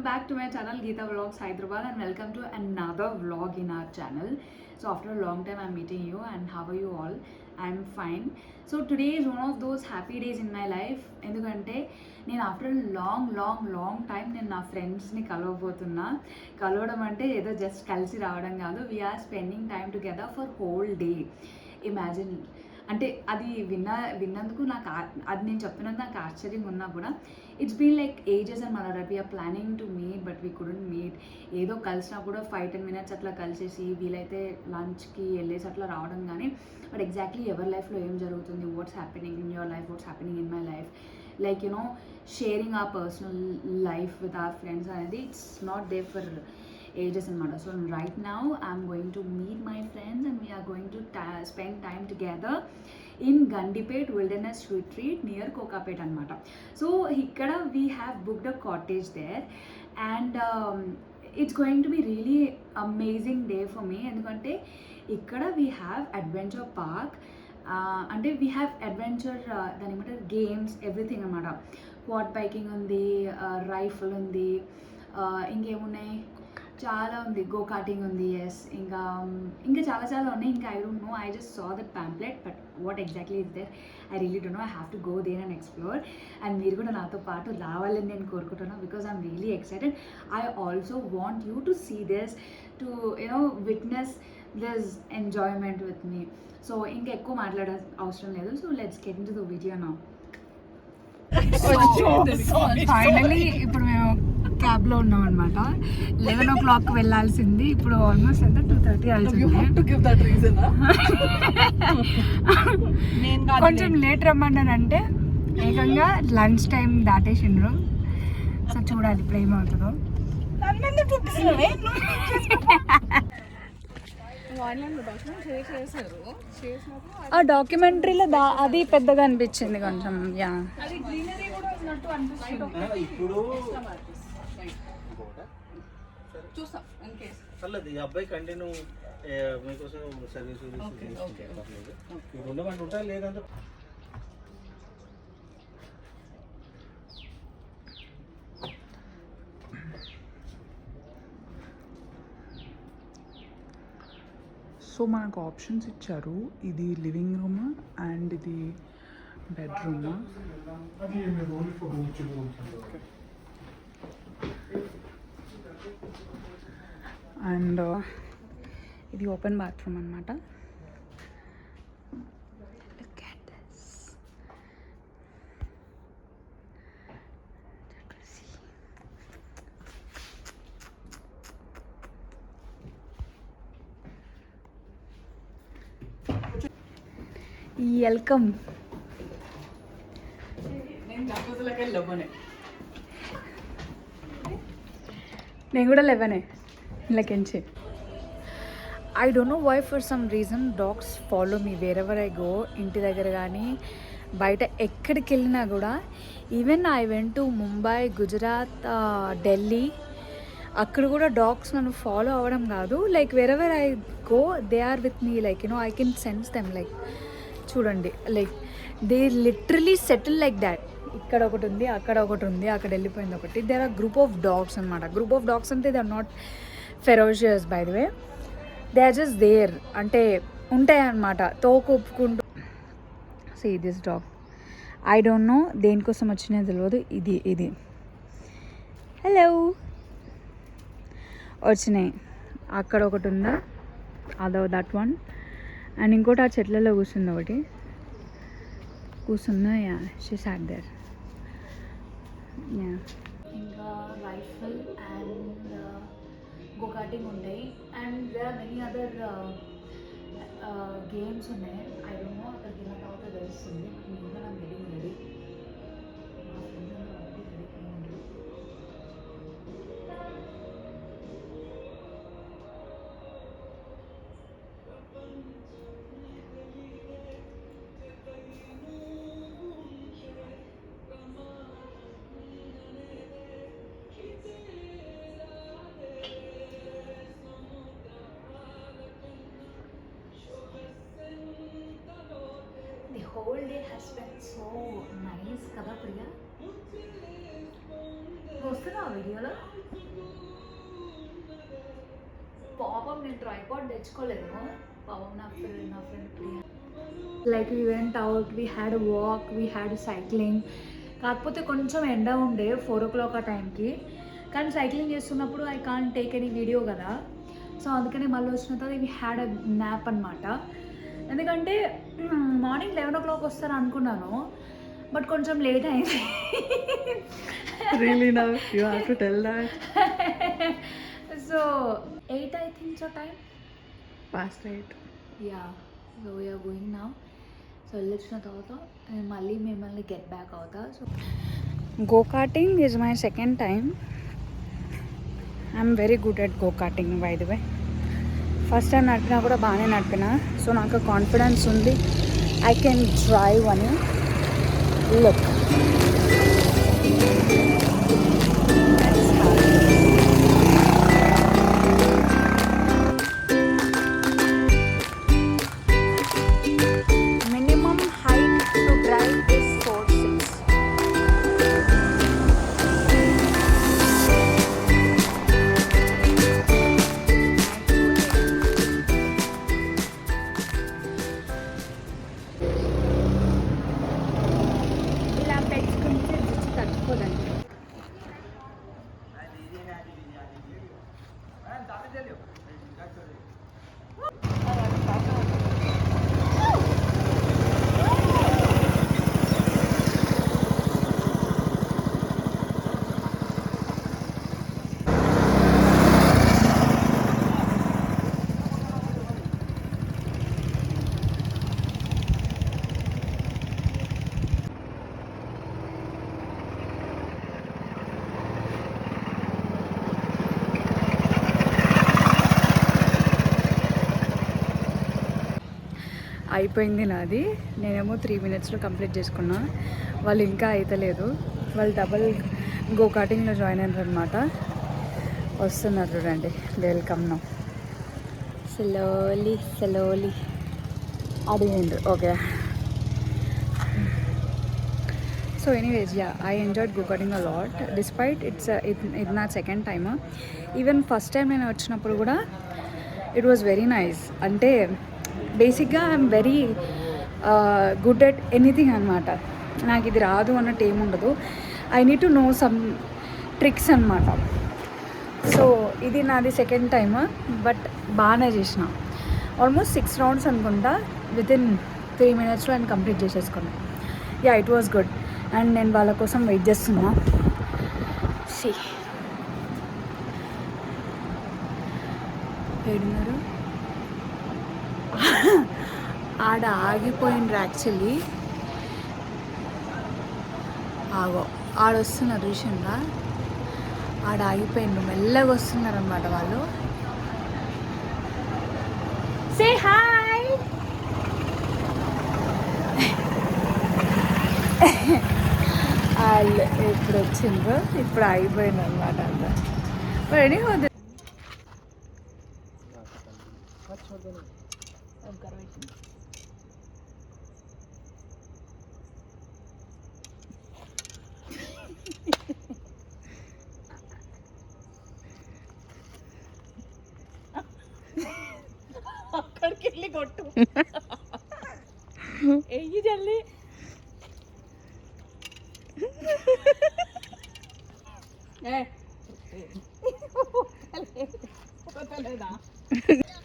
back to my channel Geeta Vlogs Hyderabad and welcome to another vlog in our channel. So after a long time I'm meeting you, and how are you all? I'm fine. So today is one of those happy days in my life ఎందుకంటే నేను after long time నేను నా ఫ్రెండ్స్ని కలవడం అంటే ఏదో just కలిసి రావడం కాదు. We are spending time together for whole day. Imagine అంటే అది విన్నందుకు నాకు అది నేను చెప్పినందుకు నాకు ఆశ్చర్యంగా ఉన్నా కూడా it's been like ages and మన we're planning to meet but we couldn't meet. ఏదో కలిసినా కూడా 5-10 minutes అట్లా కలిసేసి వీలైతే లంచ్కి వెళ్ళేసి అట్లా రావడం కానీ బట్ ఎగ్జాక్ట్లీ ఎవరి లైఫ్లో ఏం జరుగుతుంది, what's happening in your life, what's happening in my life, like sharing our personal life with our friends అనేది it's not there for ages and matter. So right now I'm going to meet my friends and we are going to spend time together in Gandipet Wilderness Retreat near Kokapet anamata. So ikkada we have booked a cottage there and it's going to be really amazing day for me ఎందుకంటే ఇక్కడ we have adventure park అంటే we have adventure దాని ఏమంటారు games everything అనమాట. Quad biking ఉంది, rifle ఉంది, ఇంకేమున్నాయి చాలా ఉంది, గో కార్టింగ్ ఉంది, ఎస్ ఇంకా చాలా ఉన్నాయి. ఇంకా I don't know, I just saw that pamphlet but what exactly is there I really don't know. I have to go there and explore and మీరు కూడా నాతో పాటు రావాలని నేను కోరుకుంటున్నాను because I'm really excited. I also want you to see this, to witness this enjoyment with me. So ఇంకా ఎక్కువ మాట్లాడే అవసరం లేదు. So let's get into the video now. Finally ఇప్పుడు మేము క్యాబ్లో ఉన్నాం అనమాట. 11 o'clock వెళ్ళాల్సింది, ఇప్పుడు ఆల్మోస్ట్ ఎంత 2:30 అవుతుంది. కొంచెం లేట్ రమ్మన్నానంటే ఏకంగా లంచ్ టైం దాటేసిండ్రు. సో చూడాలి ఇప్పుడు ఏమవుతుందో. ఆ డాక్యుమెంటరీలో అది పెద్దగా అనిపించింది కొంచెం. యా అబ్బాయి కంటిన్యూ మీకోసం సర్వీస్ ఉండమంటే ఉంటాయి లేదంటే సో మనకు ఆప్షన్స్ ఇచ్చారు, ఇది లివింగ్ రూమ్ అండ్ ఇది బెడ్రూమ్. అండ్ ఇది ఓపెన్ బాత్రూమ్ అనమాట. వెల్కమ్. నేను కూడా 11 ఇలాకెంచి. I don't know why for some reason dogs follow me wherever I go. ఇంటి దగ్గర కానీ బయట ఎక్కడికి వెళ్ళినా కూడా, even I went to Mumbai, Gujarat, Delhi, అక్కడ కూడా డాగ్స్ నన్ను ఫాలో అవ్వడం కాదు. Like wherever I go they are with me. Like I can sense them. Like చూడండి, like they literally settle like that. ఇక్కడ ఒకటి ఉంది, అక్కడ ఒకటి ఉంది, అక్కడ వెళ్ళిపోయింది ఒకటి. There are group of dogs అనమాట. గ్రూప్ ఆఫ్ డాగ్స్ అంటే they are not ferocious by the way, they are just there. అంటే ఉంటాయి అన్నమాట తోక ఒప్పుకుంటూ. See this dog, I don't know దేనికోసం వచ్చినాయో తెలియదు. ఇది హలో వచ్చినాయి. అక్కడ ఒకటి ఉందా, అదో దట్ వన్. అండ్ ఇంకోటి ఆ చెట్లలో కూర్చుంది, ఒకటి కూర్చుందా. Yeah she sat there. Yeah ఇంకా రైఫిల్ అండ్ గో కార్టింగ్ ఉంటాయి. And there are many other games ఉన్నాయి. ఐ డోంట్ నో అక్కడికి వెళ్ళిన తర్వాత తెలుస్తుంది. నేను కూడా నాకు ready. whole day has been so nice కదా ప్రియా. వస్తున్నా వీడియోలో పాపం నేను ట్రైపాడ్ తెచ్చుకోలేదు. పాపం నా friend like we went out, we had walk, we had cycling. కాకపోతే కొంచెం ఎండ ఉండే 4 o'clock ఆ టైంకి, కానీ సైక్లింగ్ చేస్తున్నప్పుడు I can't take any video కదా. సో అందుకని మళ్ళీ వచ్చిన తర్వాత వీ హ్యాడ్ అ న్యాప్ అనమాట. ఎందుకంటే మార్నింగ్ 11 o'clock వస్తారు అనుకున్నాను, బట్ కొంచెం లేట్ అయింది. Really now you have to tell that. So 8 I think so time. Past 8. Yeah, so we are going now. So వెళ్ళొచ్చిన తర్వాత నేను మళ్ళీ మిమ్మల్ని గెట్ బ్యాక్ అవుతా. So go karting is my second time. I'm very good at go karting by the way. First time నడిపినా కూడా బాగానే నడిపిన, సో నాకు కాన్ఫిడెన్స్ ఉంది ఐ కెన్ డ్రైవ్ అని. Look minimum height to drive is 4'6". ఇలా పెట్టుకుంటే రుచి తట్టుకోదండి. అయిపోయింది నాది. నేనేమో 3 minutesలో కంప్లీట్ చేసుకున్నా. వాళ్ళు ఇంకా అయితలేదు. వాళ్ళు డబల్ గో కార్టింగ్లో జాయిన్ అయినారు అనమాట. వస్తున్నారు చూడండి. Welcome no. స్లోలీ అడిగిండ్రు. Okay. So anyways yeah, I enjoyed go karting a lot despite ఇది నా second time. Even first time నేను వచ్చినప్పుడు కూడా ఇట్ వాజ్ వెరీ నైస్. అంటే బేసిక్గా I'm very good at anything అనమాట. నాకు ఇది రాదు అన్నట్టు ఏముండదు. I need to know some tricks అనమాట. సో ఇది నాది సెకండ్ టైమ్, బట్ బాగానే చేసిన. ఆల్మోస్ట్ 6 rounds అనుకుంటా. వితిన్ 3 minutesలో నేను కంప్లీట్ చేసేసుకున్నాను. Yeah, it was good. And నేను వాళ్ళ కోసం వెయిట్ చేస్తున్నా. సి ఏడున్నారు, ఆడ ఆగిపోయిండ్రు యాక్చువల్లీ. ఆడొస్తున్నారు చూసిండ్రా, ఆడ ఆగిపోయిండ్రు. మెల్లగా వస్తున్నారు అనమాట వాళ్ళు. Say hi. వాళ్ళు ఇప్పుడు వచ్చిండ్రు, ఇప్పుడు ఆగిపోయింది అనమాట అంతా. రెడీ అవుతుంది. అక్కడికి వెళ్ళి కొట్టు. ఎయ్యి జల్లి.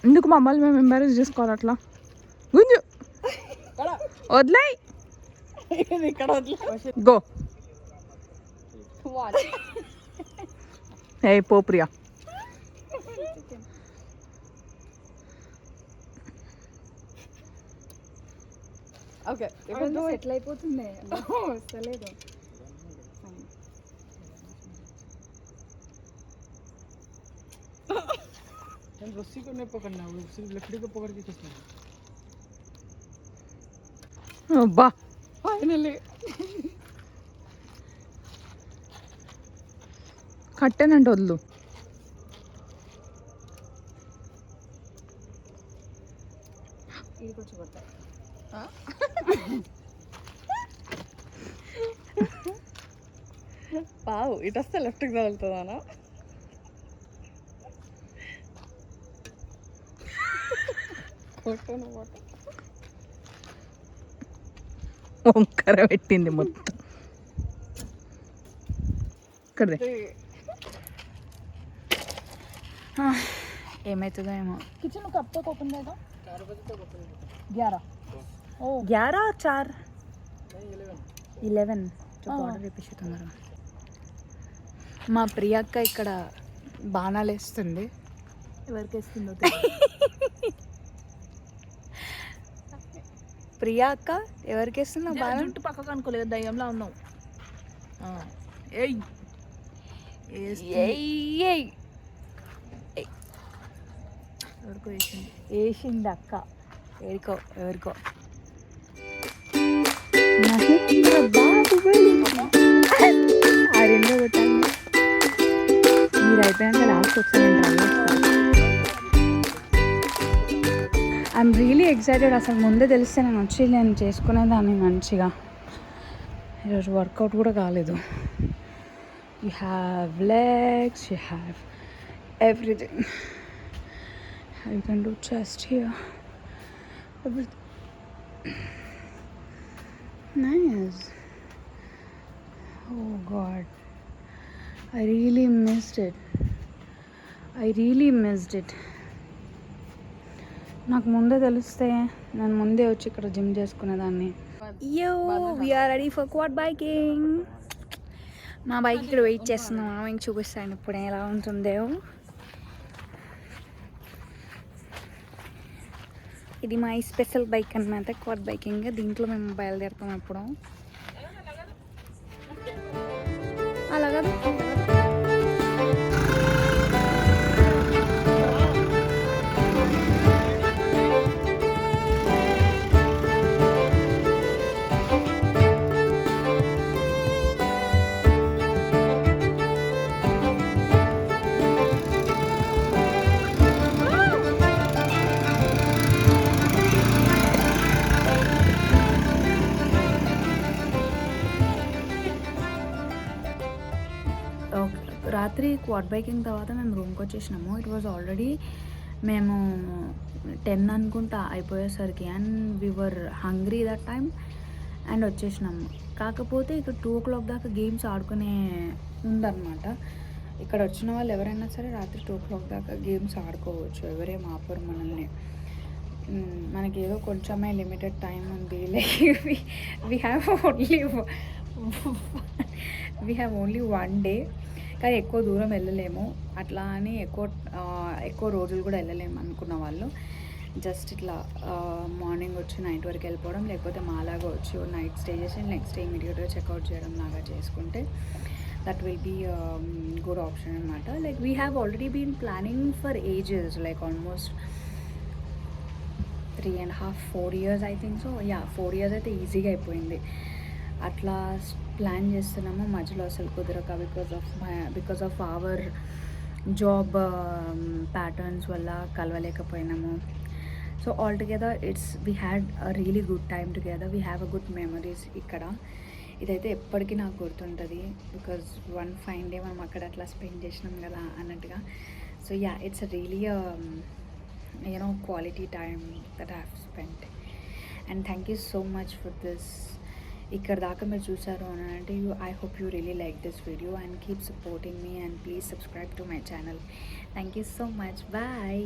ఎందుకు మమ్మల్ని మేము ఎంబారెస్ చేసుకోవాలి అట్లా? గుంజు వదిలేయ్. ఇక్కడ వదిలే. గో. ఏ పో ప్రియా. ఓకే, ఎట్లా అయిపోతుంది వస్తలేదు. रस्सी को नहीं पकड़ना, वो सिर्फ लकड़ी को पकड़ के खींचना है. అబ్బా ఫైనల్లీ కట్టేనంటే వద్దు. ఇది కొంచెం కొడతా. పావు ఇటు వస్తే లెఫ్ట్కి తగులుతుందానా? వంకర పెట్టింది మొత్తం. ఇక్కడ ఏమవుతుందో ఏమో. किचन कब तक ओपन रहेगा? 4 बजे तक ओपन रहेगा. 11. ओ 11 और 4 नहीं 11 ఆర్డర్ తెప్పిస్తున్నారు. మా ప్రియక్క ఇక్కడ బాణాలు వేస్తుంది. ఎవరికి వేస్తుందో ప్రియాక్క ఎవరికి వేస్తున్నా బాణం? జుట్టు పక్కకు అనుకోలేదు, దయ్యంలా ఉన్నావు. ఏయ్ ఎవరికో వేసింది. వేసింది అక్క. ఎవరికో ఆడిందో పెట్టాలి. మీరు అయిపోయాక లాస్ట్ ఒకసారి ఐఎమ్ రియలీ ఎక్సైటెడ్. అసలు ముందే తెలిస్తే నేను చేసుకునేదాన్ని మంచిగా. ఈరోజు వర్కౌట్ కూడా కాలేదు. You have legs, you have everything. You can do chest here. Nice. Oh God, I really missed it. నాకు ముందే తెలిస్తే నేను ముందే వచ్చి ఇక్కడ జిమ్ చేసుకునేదాన్ని. We are ready for quad biking. మా బైక్ ఇక్కడ వెయిట్ చేస్తున్నాం. ఇంక చూపిస్తాను ఇప్పుడు ఎలా ఉంటుందో. ఇది మా స్పెషల్ బైక్ అన్నమాట, క్వాడ్ బైకింగ్. దీంట్లో మేము బయలుదేరుతాం ఎప్పుడు. అలాగా రాత్రి క్వాడ్ బైకింగ్ తర్వాత మేము రూమ్కి వచ్చేసినాము. ఇట్ వాజ్ ఆల్రెడీ మేము 10 అనుకుంటా అయిపోయేసరికి. And we were hungry that time and వచ్చేసినాము. కాకపోతే ఇక్కడ 2 o'clock దాకా గేమ్స్ ఆడుకునే ఉందన్నమాట. ఇక్కడ వచ్చిన వాళ్ళు ఎవరైనా సరే రాత్రి 2 o'clock దాకా గేమ్స్ ఆడుకోవచ్చు. ఎవరేం ఆపరు మనల్ని. మనకి ఏదో కొంచెమే లిమిటెడ్ టైం ఉంది. Like we have only 1 day. కానీ ఎక్కువ దూరం వెళ్ళలేము, అట్లా అని ఎక్కువ రోజులు కూడా వెళ్ళలేము అనుకున్న వాళ్ళు జస్ట్ ఇట్లా మార్నింగ్ వచ్చి నైట్ వరకు వెళ్ళిపోవడం, లేకపోతే మాలాగా వచ్చి నైట్ స్టే చేసి నెక్స్ట్ డే ఇమీడియట్గా చెక్అవుట్ చేయడం లాగా చేసుకుంటే that will be good option అనమాట. Like we have already been planning for ages, like almost 3.5-4 years I think. So 4 years అయితే ఈజీగా అయిపోయింది. అట్లా ప్లాన్ చేస్తున్నాము. మధ్యలో అసలు కుదరక because of our job patterns వల్ల కలవలేకపోయినాము. So all together we had a really good time together. We have a good memories ఇక్కడ. ఇదైతే ఎప్పటికీ నాకు గుర్తుంటుంది బికాజ్ వన్ ఫైన్ డే మనం అక్కడ అట్లా స్పెండ్ చేసినాం కదా అన్నట్టుగా. So it's really quality time that I have spent. And thank you so much for this. ఇక్కడ దాకా మీరు చూసారు అని అంటే I hope you really like this video and keep supporting me and please subscribe to my channel. Thank you so much. Bye.